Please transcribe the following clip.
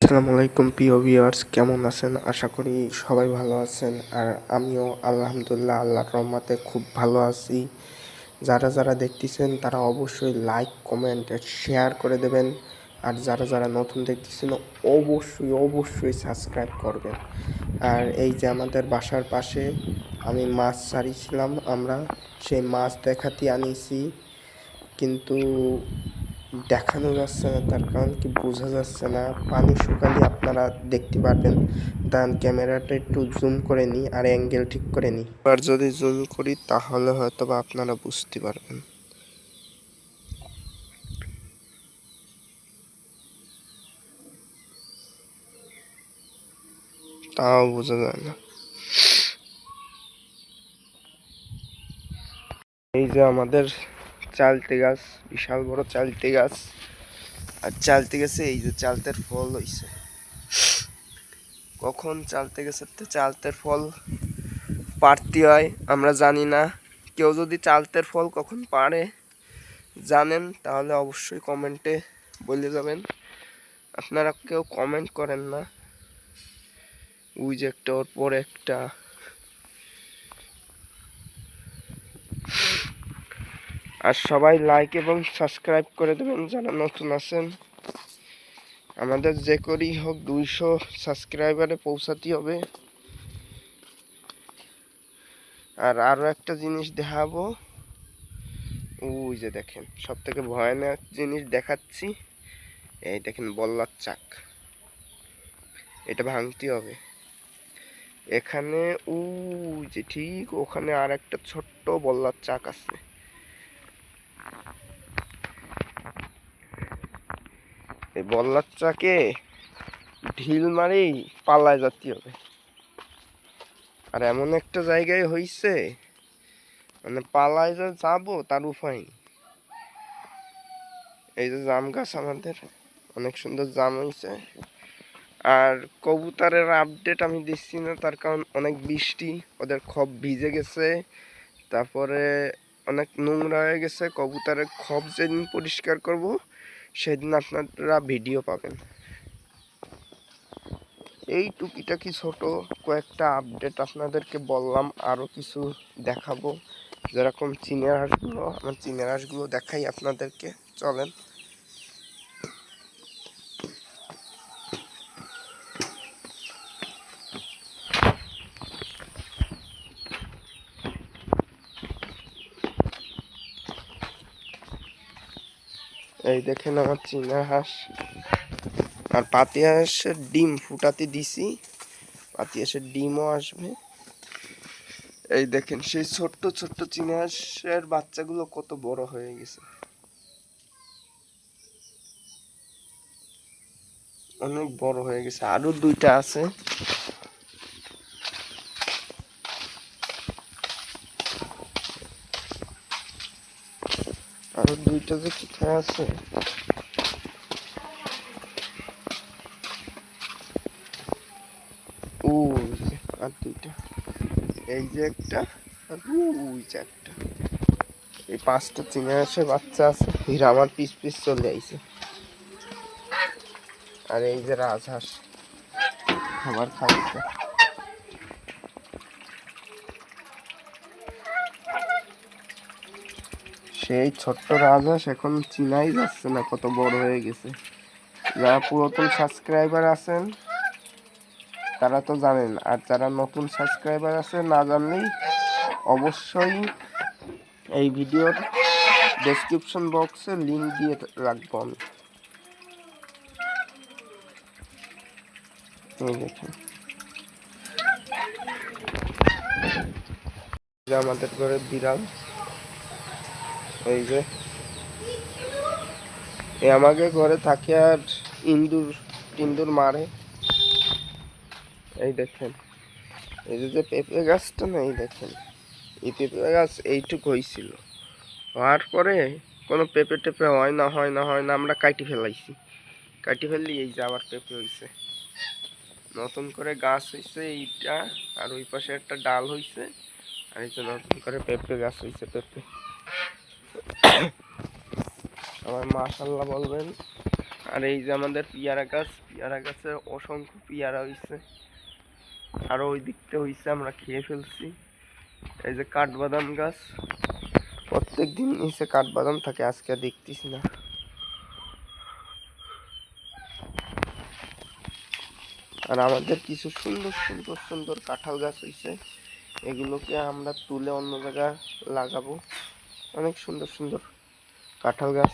আসসালামু আলাইকুম প্রিয় ভিউয়ার্স, কেমন আছেন? আশা করি সবাই ভালো আছেন। আর আমিও আলহামদুলিল্লাহ আল্লাহর রহমতে খুব ভালো আছি। যারা যারা দেখতেছেন তারা অবশ্যই লাইক, কমেন্ট, শেয়ার করে দেবেন। আর যারা যারা নতুন দেখতেছেন অবশ্যই সাবস্ক্রাইব করবেন। আর এই যে আমাদের বাসার পাশে আমি মাছ ছাড়িয়েছিলাম, আমরা সেই মাছ দেখাতে আনিছি, কিন্তু দেখানো যাচ্ছে না। তার কারণ কি বোঝা যাচ্ছে না। পানি শুকালে আপনারা দেখতে পারবেন। দাঁড়ান ক্যামেরাটা একটু জুম করে নিই আর অ্যাঙ্গেল ঠিক করে নিই। এবার যদি জুম করি তাহলে হয়তো বা আপনারা বুঝতে পারবেন। তাও বোঝা যায় না। এই যে আমাদের চালতে গাছ, বিশাল বড় চালতে গাছ। আর চালতে গেছে এই যে চালতের ফল হইছে। কখন চালতে গেছে চালতের ফল পাড়তে হয় আমরা জানি না। কেউ যদি চালতের ফল কখন পাড়ে জানেন তাহলে অবশ্যই কমেন্টে বলে যাবেন। আপনারা কেউ কমেন্ট করেন না। ওই যে একটা ওর পর একটা। আর সবাই লাইক এবং সাবস্ক্রাইব করে দেবেন যারা নতুন আছেন। আমাদের যে করেই হোক 200 সাবস্ক্রাইবারে পৌঁছাতে হবে। আর আরও একটা জিনিস দেখাবো। ওই যে দেখেন, সব থেকে ভয়ানক জিনিস দেখাচ্ছি। এই দেখেন বল্লার চাক, এটা ভাঙতে হবে। এখানে ওই যে ঠিক ওখানে আর একটা ছোট্ট বল্লার চাক আছে। এই বল্লার চাকে ঢিল মারেই পালায় যেতে হবে। আর এমন একটা জায়গায় হইছে, মানে পালায় যে যাবো তার উপায়। এই যে জাম গাছ, আমাদের অনেক সুন্দর জাম হয়েছে। আর কবুতরের আপডেট আমি দিচ্ছি না, তার কারণ অনেক বৃষ্টি, ওদের খব ভিজে গেছে, তারপরে অনেক নোংরা হয়ে গেছে। কবুতরের খব যেদিন পরিষ্কার করব সেদিন আপনারা ভিডিও পাবেন। এই টুকিটাকি ছোট কয়েকটা আপডেট আপনাদেরকে বললাম। আরও কিছু দেখাবো, যেরকম চীনের হাঁসগুলো। আমার চীনের হাঁসগুলো দেখাই আপনাদেরকে, চলেন। এই দেখেন আমার চীনা হাঁস। আর পাতি হাঁসের ডিম ফুটাতে দিছি, পাতি হাঁসের ডিমও আসবে। এই দেখেন সেই ছোট্ট ছোট্ট চীনা হাঁসের বাচ্চাগুলো কত বড় হয়ে গেছে, অনেক বড় হয়ে গেছে। আরো দুইটা আছে। আরো দুইটা যে কোথায় আছে, ওই যে আর দুইটা। এই যে একটা, আর ওই যে একটা। এই 5টা চীনা হাঁসের বাচ্চা আছে। হীরা আমার পিস পিস চলে আইছে। আর এই যে রাজহাঁস খাবার খাচ্ছে। সেই ছোট্ট রাজহাঁস এখন চিনাই যাচ্ছে না, কত বড় হয়ে গেছে। যারা পুরাতন সাবস্ক্রাইবার আছেন তারা তো জানেন, আর যারা নতুন সাবস্ক্রাইবার আছে না জানলেই অবশ্যই এই ভিডিওর ডেসক্রিপশন বক্সে লিঙ্ক দিয়ে রাখবো আমি। এই দেখেন যে আমাদের ঘরে বিড়াল, এই যে আমাকে ঘরে থাকে আর ইন্দুর টিন্দুর মারে। এই দেখেন এই যে পেঁপে গাছটা না, এই দেখেন এই পেঁপে গাছ এইটুক হয়েছিল, হওয়ার পরে কোনো পেঁপে টেপে হয় না আমরা কাটি ফেলাইছি। কাটি ফেললি এই যে আবার পেঁপে হয়েছে, নতুন করে গাছ হয়েছে এইটা। আর ওই পাশে একটা ডাল হয়েছে, আর এই যে নতুন করে পেঁপে গাছ হয়েছে। পেঁপে আমার মাশাআল্লাহ বলবেন। আর এই যে আমাদের পেয়ারা গাছে অসংখ্য পেয়ারা হয়েছে, আরো ওই দিকতে হয়েছে, আমরা খেয়ে ফেলছি। এই যে কাঠবাদাম গাছ, প্রত্যেক দিন নিচে কাঠবাদাম থাকে, আজকে দেখতেছি না। আর আমাদের কিছু সুন্দর সুন্দর সুন্দর কাঁঠাল গাছ হয়েছে, এগুলোকে আমরা তুলে অন্য জায়গায় লাগাবো। অনেক সুন্দর সুন্দর কাঁঠাল গাছ।